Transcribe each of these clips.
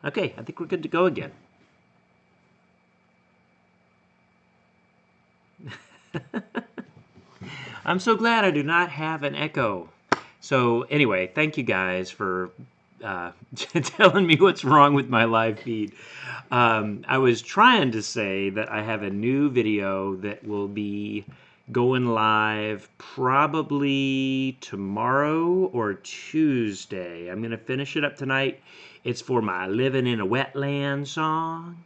Okay, I think we're good to go again. I'm so glad I do not have an echo. So anyway, thank you guys for telling me what's wrong with my live feed. I was trying to say that I have a new video that will be going live probably tomorrow or Tuesday. I'm going to finish it up tonight. It's for my Living in a Wetland song.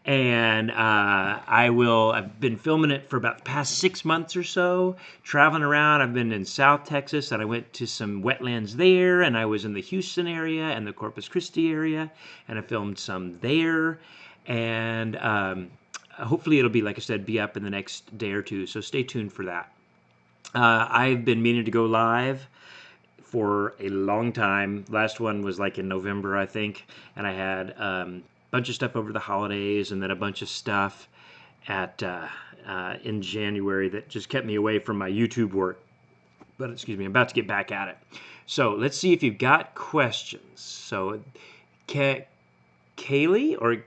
And I've been filming it for about the past 6 months or so, traveling around. I've been in South Texas, and I went to some wetlands there, and I was in the Houston area and the Corpus Christi area, and I filmed some there. And hopefully it'll be, like I said, be up in the next day or two, so stay tuned for that. I've been meaning to go live for a long time. Last one was like in November, I think, and I had a bunch of stuff over the holidays, and then a bunch of stuff at in January that just kept me away from my YouTube work. But excuse me, I'm about to get back at it. So let's see if you've got questions. So, Kaylee or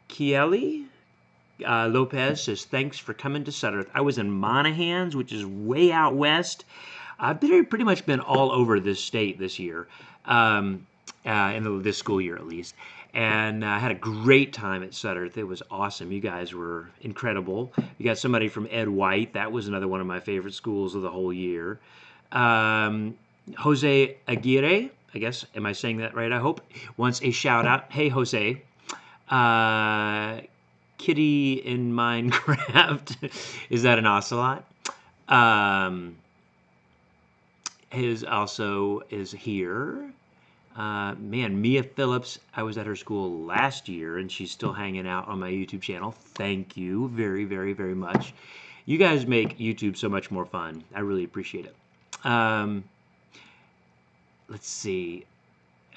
Kieli Lopez says, thanks for coming to Sutterth. I was in Monahans, which is way out west. I've pretty much been all over this state this year, in this school year at least. And I had a great time at Sutterth. It was awesome. You guys were incredible. You got somebody from Ed White. That was another one of my favorite schools of the whole year. Jose Aguirre, I guess, am I saying that right? I hope, wants a shout out. Hey, Jose. Kitty in Minecraft. Is that an ocelot? Is here. Man, Mia Phillips, I was at her school last year, and she's still hanging out on my YouTube channel. Thank you very, very, very much. You guys make YouTube so much more fun. I really appreciate it. Let's see.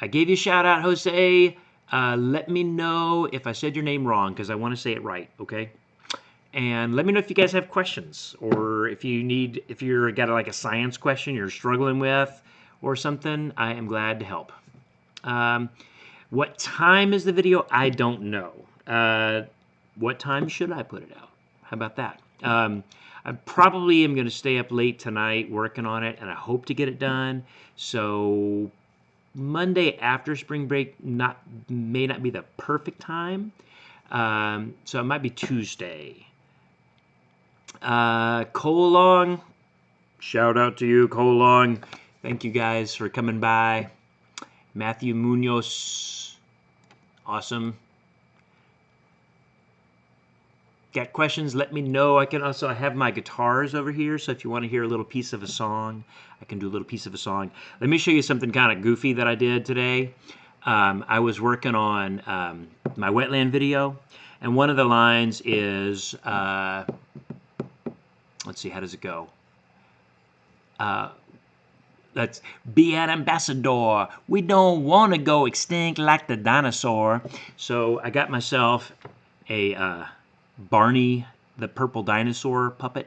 I gave you a shout out, Jose. Let me know if I said your name wrong, because I want to say it right, okay? And let me know if you guys have questions, or if you're got like a science question you're struggling with or something. I am glad to help. What time is the video? I don't know. What time should I put it out? How about that? I probably am going to stay up late tonight working on it, and I hope to get it done. So Monday after spring break may not be the perfect time. So it might be Tuesday. Cole Long, shout out to you, Cole Long. Thank you guys for coming by. Matthew Munoz, awesome. Got questions? Let me know. I have my guitars over here, so if you want to hear a little piece of a song, I can do a little piece of a song. Let me show you something kind of goofy that I did today. I was working on my wetland video, and one of the lines is, let's see, how does it go? Let's be an ambassador. We don't want to go extinct like the dinosaur. So I got myself a Barney the Purple Dinosaur puppet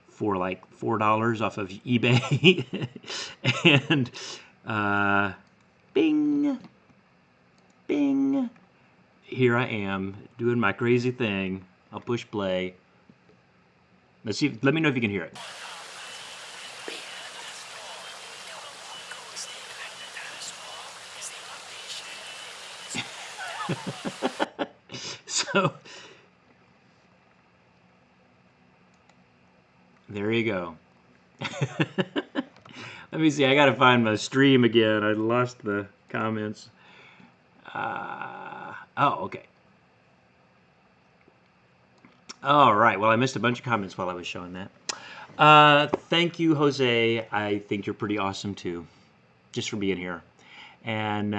for like $4 off of eBay. And bing, bing. Here I am doing my crazy thing. I'll push play. Let's see. Let me know if you can hear it. So there you go. Let me see. I gotta find my stream again. I lost the comments. Oh, okay. All right. Well, I missed a bunch of comments while I was showing that. Thank you, Jose. I think you're pretty awesome too, just for being here. And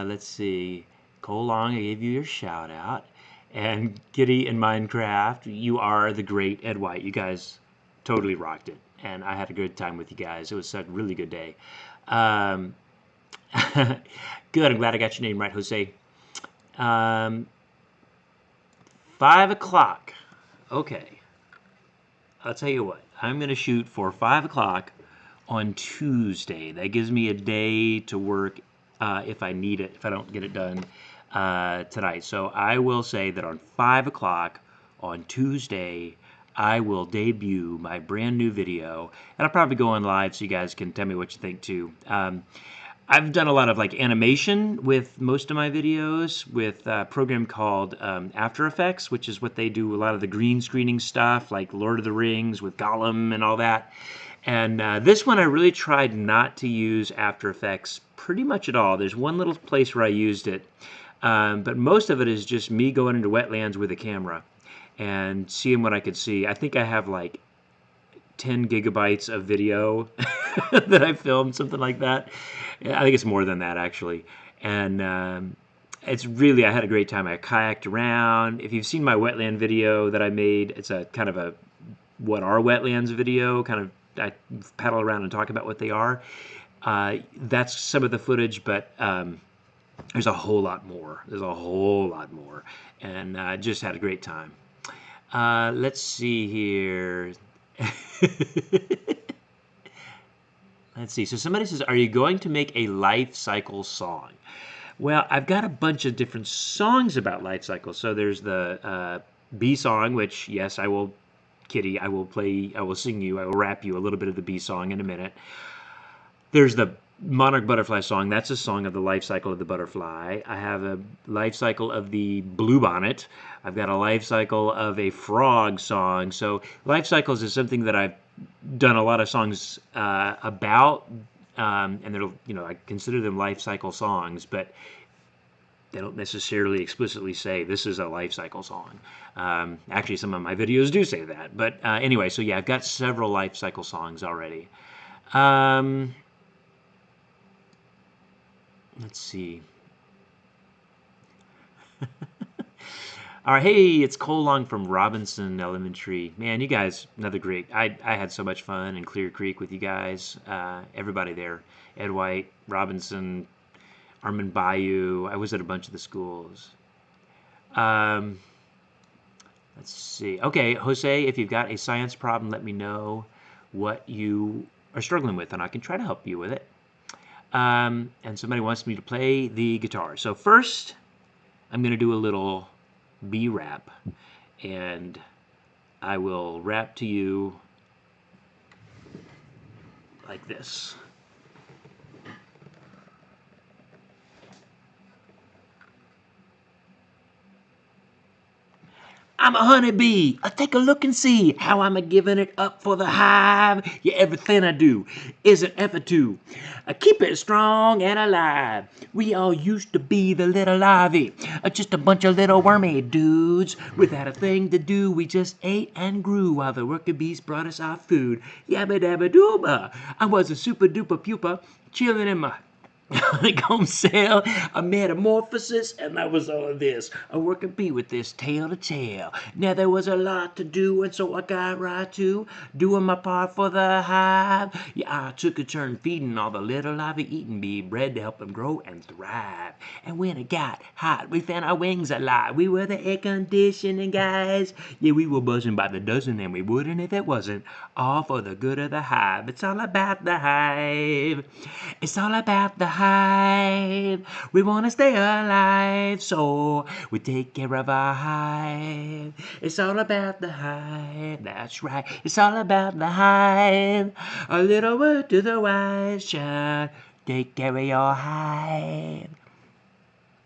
let's see. Cole Long, I gave you your shout out. And Giddy in Minecraft, you are the great Ed White. You guys totally rocked it. And I had a good time with you guys. It was a really good day. Good. I'm glad I got your name right, Jose. 5 o'clock. Okay. I'll tell you what. I'm going to shoot for 5 o'clock on Tuesday. That gives me a day to work if I need it, if I don't get it done tonight. So I will say that on 5 o'clock on Tuesday, I will debut my brand new video, and I'll probably go on live so you guys can tell me what you think too. I've done a lot of like animation with most of my videos with a program called After Effects, which is what they do a lot of the green screening stuff, like Lord of the Rings with Gollum and all that. And this one I really tried not to use After Effects pretty much at all. There's one little place where I used it, but most of it is just me going into wetlands with a camera and seeing what I could see. I think I have like 10 gigabytes of video that I filmed, something like that. I think it's more than that, actually. And it's really, I had a great time. I kayaked around. If you've seen my wetland video that I made, it's a kind of a what are wetlands video, kind of I paddle around and talk about what they are. That's some of the footage, but there's a whole lot more. There's a whole lot more. And I just had a great time. Let's see here. Let's see. So somebody says, are you going to make a life cycle song? Well, I've got a bunch of different songs about life cycles. So there's the bee song, which, yes, I will, Kitty, I will play, I will sing you, I will rap you a little bit of the bee song in a minute. There's the monarch butterfly song. That's a song of the life cycle of the butterfly. I have a life cycle of the bluebonnet. I've got a life cycle of a frog song. So life cycles is something that I've done a lot of songs about, and they're, you know, I consider them life cycle songs, but they don't necessarily explicitly say this is a life cycle song. Actually, some of my videos do say that. But anyway, so yeah, I've got several life cycle songs already. Let's see. All right, hey, it's Cole Long from Robinson Elementary. Man, you guys, another great. I had so much fun in Clear Creek with you guys. Everybody there, Ed White, Robinson, Armand Bayou. I was at a bunch of the schools. Let's see. Okay, Jose, if you've got a science problem, let me know what you are struggling with, and I can try to help you with it. And somebody wants me to play the guitar. So first, I'm going to do a little bee rap, and I will rap to you like this. I'm a honeybee. Take a look and see how I'm a giving it up for the hive. Yeah, everything I do is an effort to keep it strong and alive. We all used to be the little larvae, just a bunch of little wormy dudes without a thing to do. We just ate and grew while the worker bees brought us our food. Yabba dabba dooba. I was a super duper pupa chilling in my honeycomb cell, a metamorphosis, and that was all of this. A worker bee with this tale to tell. Now there was a lot to do, and so I got right to doing my part for the hive. Yeah, I took a turn feeding all the little larvae eating bee bread to help them grow and thrive. And when it got hot, we found our wings alive. We were the air conditioning guys. Yeah, we were buzzing by the dozen, and we wouldn't if it wasn't all for the good of the hive. It's all about the hive. It's all about the hive. We want to stay alive, so we take care of our hive. It's all about the hive. That's right. It's all about the hive. A little word to the wise child. Take care of your hive.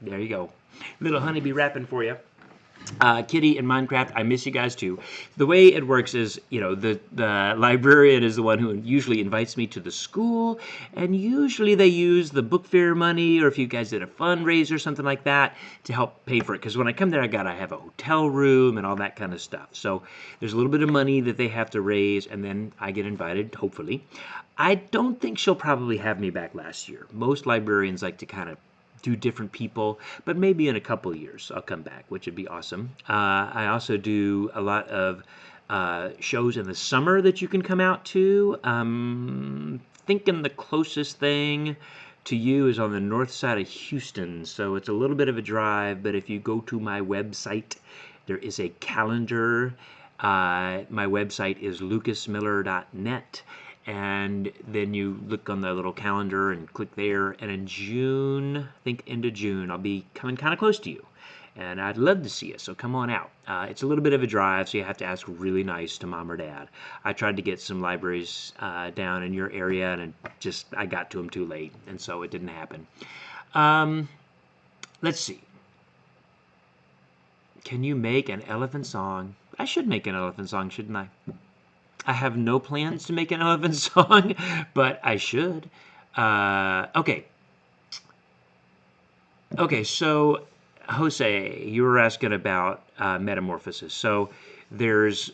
There you go. Little honeybee rapping for you. Kitty and Minecraft, I miss you guys too. The way it works is, you know, the librarian is the one who usually invites me to the school, and usually they use the book fair money, or if you guys did a fundraiser or something like that, to help pay for it. Because when I come there, I gotta have a hotel room and all that kind of stuff. So there's a little bit of money that they have to raise, and then I get invited, hopefully. I don't think she'll probably have me back last year. Most librarians like to kind of do different people, but maybe in a couple years I'll come back, which would be awesome. I also do a lot of shows in the summer that you can come out to. Thinking the closest thing to you is on the north side of Houston, so it's a little bit of a drive, but if you go to my website, there is a calendar. My website is lucasmiller.net, And then you look on the little calendar and click there. And in June, I think end of June, I'll be coming kind of close to you. And I'd love to see you, so come on out. It's a little bit of a drive, so you have to ask really nice to mom or dad. I tried to get some libraries down in your area, and I got to them too late, and so it didn't happen. Let's see. Can you make an elephant song? I should make an elephant song, shouldn't I? I have no plans to make an elephant song, but I should. Okay. Okay, so Jose, you were asking about metamorphosis. So there's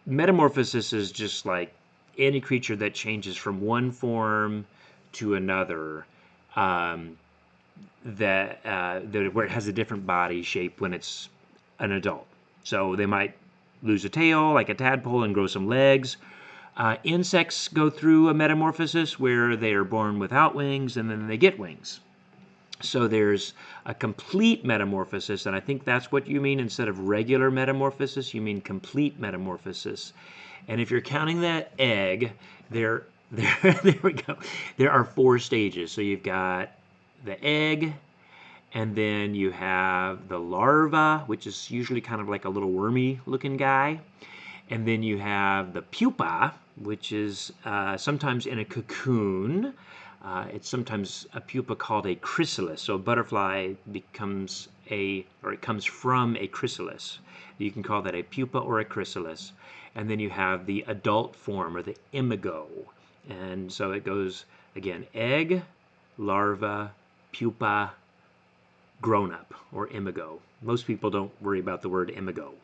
metamorphosis is just like any creature that changes from one form to another, um, where it has a different body shape when it's an adult. So they might lose a tail like a tadpole and grow some legs. Insects go through a metamorphosis where they are born without wings and then they get wings. So there's a complete metamorphosis, and I think that's what you mean. Instead of regular metamorphosis, you mean complete metamorphosis. And if you're counting that egg, there we go. There are 4 stages. So you've got the egg, and then you have the larva, which is usually kind of like a little wormy looking guy. And then you have the pupa, which is sometimes in a cocoon. It's sometimes a pupa called a chrysalis. So a butterfly it comes from a chrysalis. You can call that a pupa or a chrysalis. And then you have the adult form, or the imago. And so it goes, again, egg, larva, pupa, grown-up, or imago. Most people don't worry about the word imago.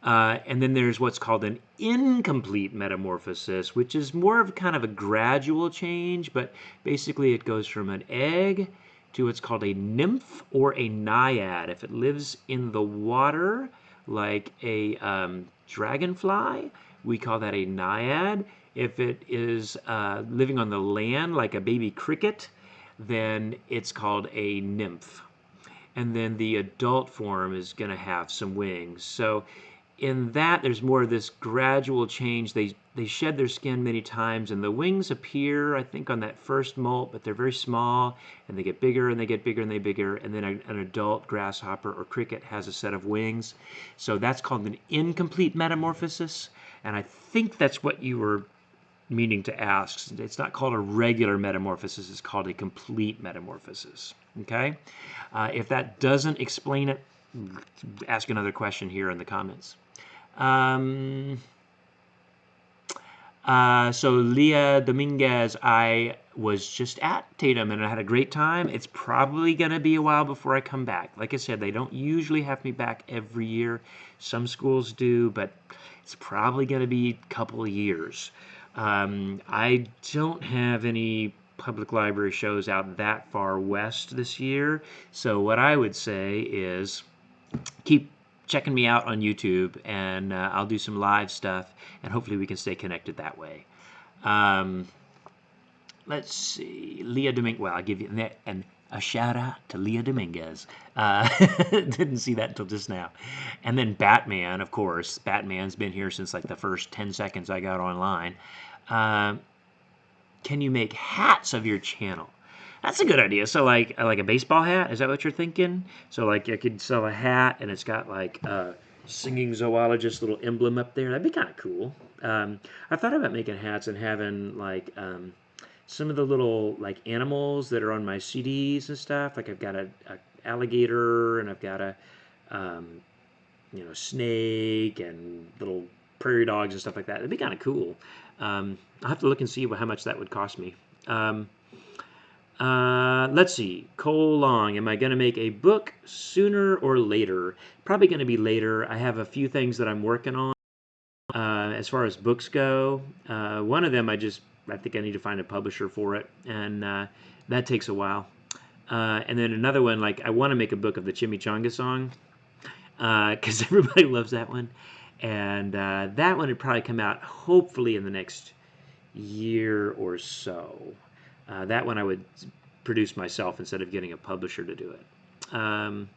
And then there's what's called an incomplete metamorphosis, which is more of kind of a gradual change, but basically it goes from an egg to what's called a nymph or a naiad. If it lives in the water, like a dragonfly, we call that a naiad. If it is living on the land, like a baby cricket, then it's called a nymph. And then the adult form is going to have some wings. So in that, there's more of this gradual change. They shed their skin many times, and the wings appear, I think, on that first molt, but they're very small, and they get bigger, and they get bigger, and they bigger, and then an adult grasshopper or cricket has a set of wings. So that's called an incomplete metamorphosis, and I think that's what you were meaning to ask. It's not called a regular metamorphosis, it's called a complete metamorphosis. Okay? If that doesn't explain it, ask another question here in the comments. So Leah Dominguez, I was just at Tatum and I had a great time. It's probably going to be a while before I come back. Like I said, they don't usually have me back every year. Some schools do, but it's probably going to be a couple of years. I don't have any public library shows out that far west this year. So what I would say is keep checking me out on YouTube, and I'll do some live stuff, and hopefully we can stay connected that way. Let's see, Leah Dominguez. Well, I'll give you a shout out to Leah Dominguez. Didn't see that until just now. And then Batman, of course. Batman's been here since like the first 10 seconds I got online. Can you make hats of your channel? That's a good idea. So like a baseball hat, is that what you're thinking? So like I could sell a hat and it's got like a singing zoologist little emblem up there. That'd be kind of cool. I thought about making hats and having like some of the little like animals that are on my CDs and stuff. Like I've got a alligator and I've got a snake and little prairie dogs and stuff like that. It'd be kind of cool. I'll have to look and see how much that would cost me. Let's see. Cole Long, am I going to make a book sooner or later? Probably going to be later. I have a few things that I'm working on as far as books go. One of them, I think I need to find a publisher for it, and that takes a while. And then another one, like I want to make a book of the Chimichanga song because everybody loves that one. And that one would probably come out hopefully in the next year or so. That one I would produce myself instead of getting a publisher to do it.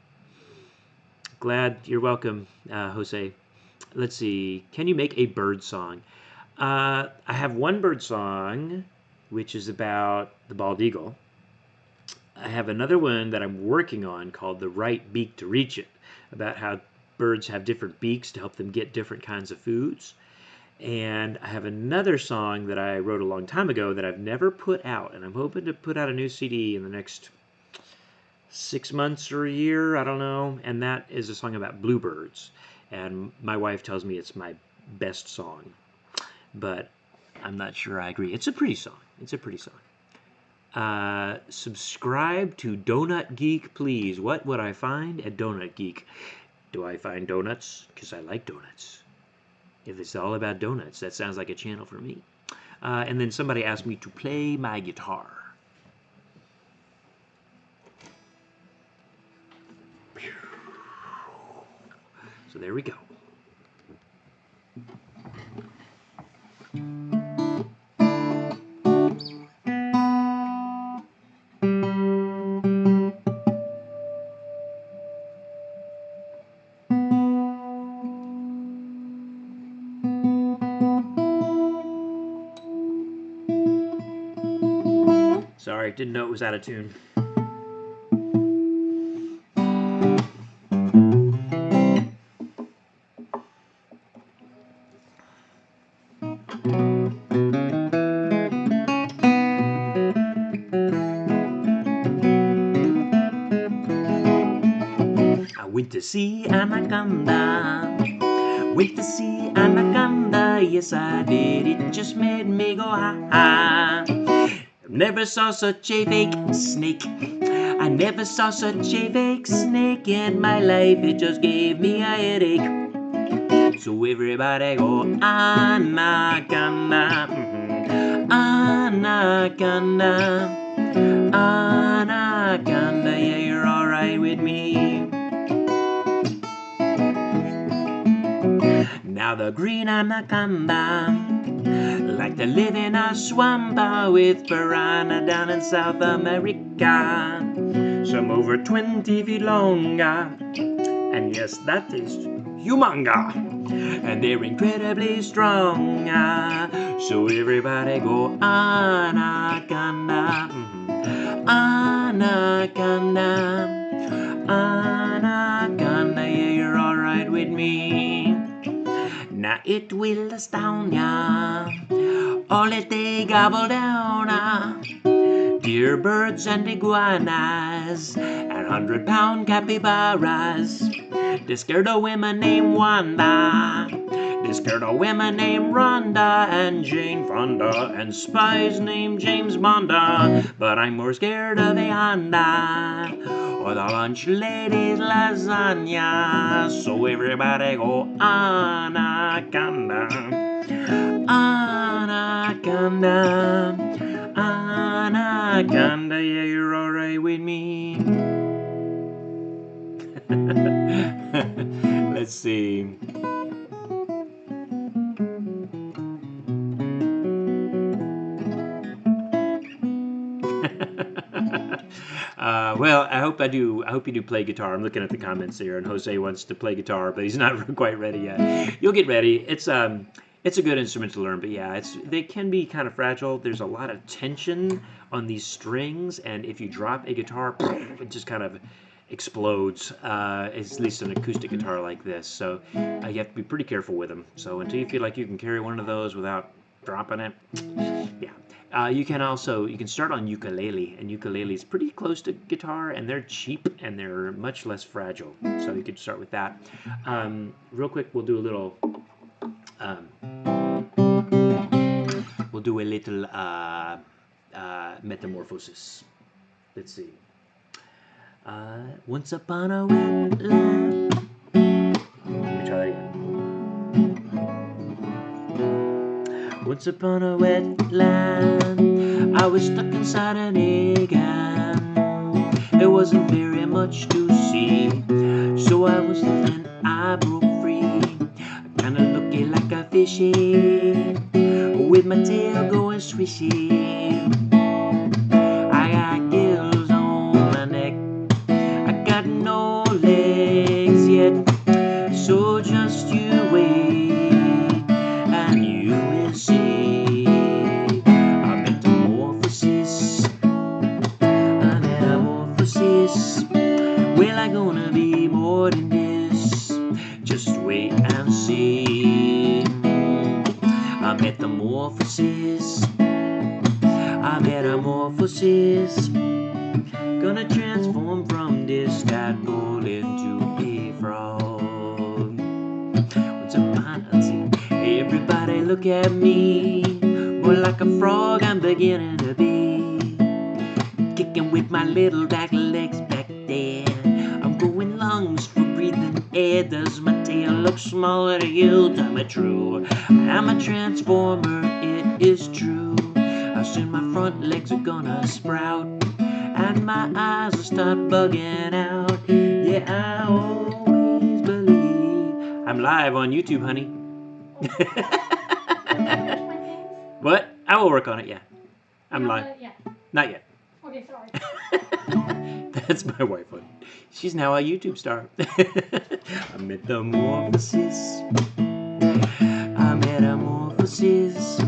Glad you're welcome, Jose. Let's see. Can you make a bird song? I have one bird song, which is about the bald eagle. I have another one that I'm working on called The Right Beak to Reach It, about how birds have different beaks to help them get different kinds of foods. And I have another song that I wrote a long time ago that I've never put out, and I'm hoping to put out a new CD in the next 6 months or a year, I don't know. And that is a song about bluebirds. And my wife tells me it's my best song, but I'm not sure I agree. It's a pretty song. It's a pretty song. Subscribe to Donut Geek, please. What would I find at Donut Geek? Do I find donuts? Because I like donuts. If it's all about donuts, that sounds like a channel for me. And then somebody asked me to play my guitar. So there we go. Sorry, didn't know it was out of tune. I went to see Anaconda. Went to see Anaconda. Yes, I did. It just made me go ha ha. Never saw such a fake snake. I never saw such a fake snake in my life. It just gave me a headache. So everybody go Anaconda. Anaconda. Anaconda. Yeah, you're alright with me. Now the green anaconda like to live in a swamp with piranha down in South America. Some over 20 feet long, and yes, that is humonga. And they're incredibly strong. So everybody go anaconda. Anaconda. Anaconda, yeah, you're alright with me. Now it will astound ya, all that they gobble down, deer birds and iguanas, and 100-pound capybaras. They scared a women named Wanda, they scared a women named Rhonda, and Jane Fonda, and spies named James Bonda. But I'm more scared of a Honda, or the lunch lady's lasagna. So everybody go Anaconda. Anaconda. Anaconda, yeah, you're alright with me. Let's see. Well, I hope you do play guitar. I'm looking at the comments here, and Jose wants to play guitar, but he's not quite ready yet. You'll get ready. It's a good instrument to learn, but yeah, they can be kind of fragile. There's a lot of tension on these strings, and if you drop a guitar, it just kind of explodes. At least an acoustic guitar like this. So you have to be pretty careful with them. So until you feel like you can carry one of those without dropping it, yeah. You can start on ukulele, and ukulele is pretty close to guitar, and they're cheap and they're much less fragile. So you could start with that. Real quick, we'll do a little metamorphosis. Let's see. Once upon a wetland. Let me try that again. Once upon a wetland, I was stuck inside an egg, and there wasn't very much to see. So I was and I broke free, kinda looking like a fishy, with my tail going swishy. I got gills on my neck, I got no legs yet. So just you wait, and you will see. be more than this. Just wait and see. A metamorphosis. A metamorphosis. Gonna transform from this tadpole into a frog. Once upon a time, everybody look at me. More like a frog I'm beginning to be. Kicking with my little back legs back there. I'm going lungs for breathing air. Does my tail look smaller to you? Tell me true. I'm a transformer, it is true. Soon my front legs are gonna sprout, and my eyes will start bugging out. Yeah, I always believe. I'm live on YouTube, honey. What? I will work on it, yeah. I'm live. Yeah. Not yet. Okay, sorry. That's my wife, honey. She's now a YouTube star. A metamorphosis. A metamorphosis.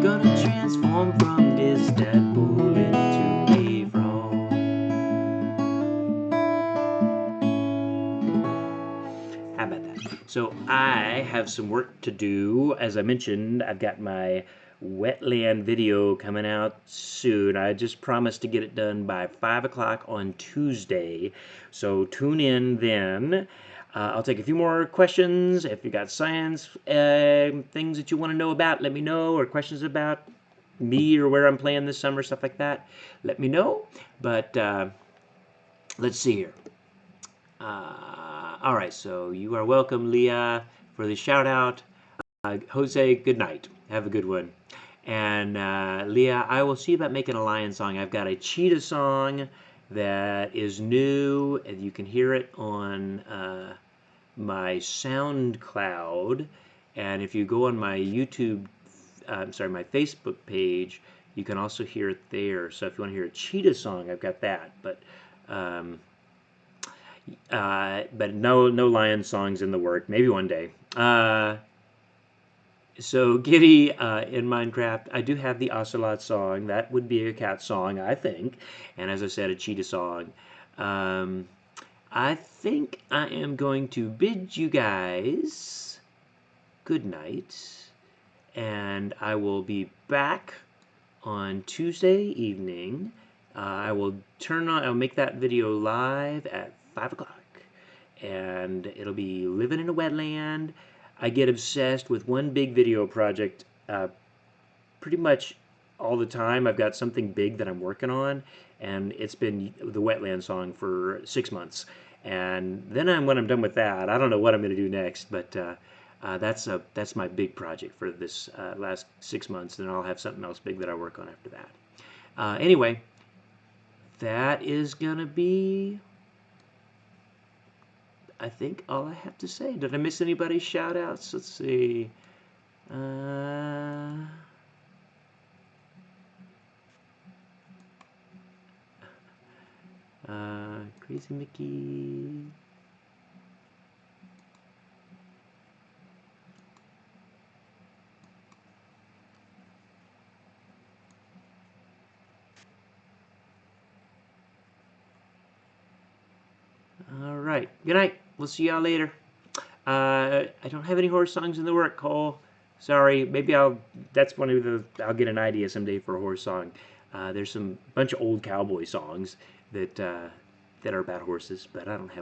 Gonna transform from this tadpole into a frog. How about that? So I have some work to do. As I mentioned, I've got my Wetland video coming out soon. I just promised to get it done by 5 o'clock on Tuesday. So tune in then. I'll take a few more questions. If you got science things that you want to know about, let me know, or questions about me or where I'm playing this summer, stuff like that, let me know. But let's see here. All right, so you are welcome, Leah, for the shout out. Jose, good night. Have a good one. And Leah, I will see about making a lion song. I've got a cheetah song that is new, and you can hear it on my SoundCloud. And if you go on my YouTube, my Facebook page, you can also hear it there. So if you want to hear a cheetah song, I've got that. But no lion songs in the work. Maybe one day. So Giddy, in Minecraft, I do have the ocelot song. That would be a cat song, I think. And as I said, a cheetah song. I think I am going to bid you guys good night. And I will be back on Tuesday evening. I'll make that video live at 5 o'clock. And it'll be living in a wetland. I get obsessed with one big video project pretty much all the time. I've got something big that I'm working on, and it's been the Wetland song for 6 months. And then when I'm done with that, I don't know what I'm going to do next, but that's my big project for this last 6 months. Then I'll have something else big that I work on after that. Anyway, that is going to be, I think, all I have to say. Did I miss anybody's shout outs? Let's see. Crazy Mickey. All right. Good night. We'll see y'all later. I don't have any horse songs in the work, Cole. Sorry. Maybe I'll get an idea someday for a horse song. There's bunch of old cowboy songs that are about horses, but I don't have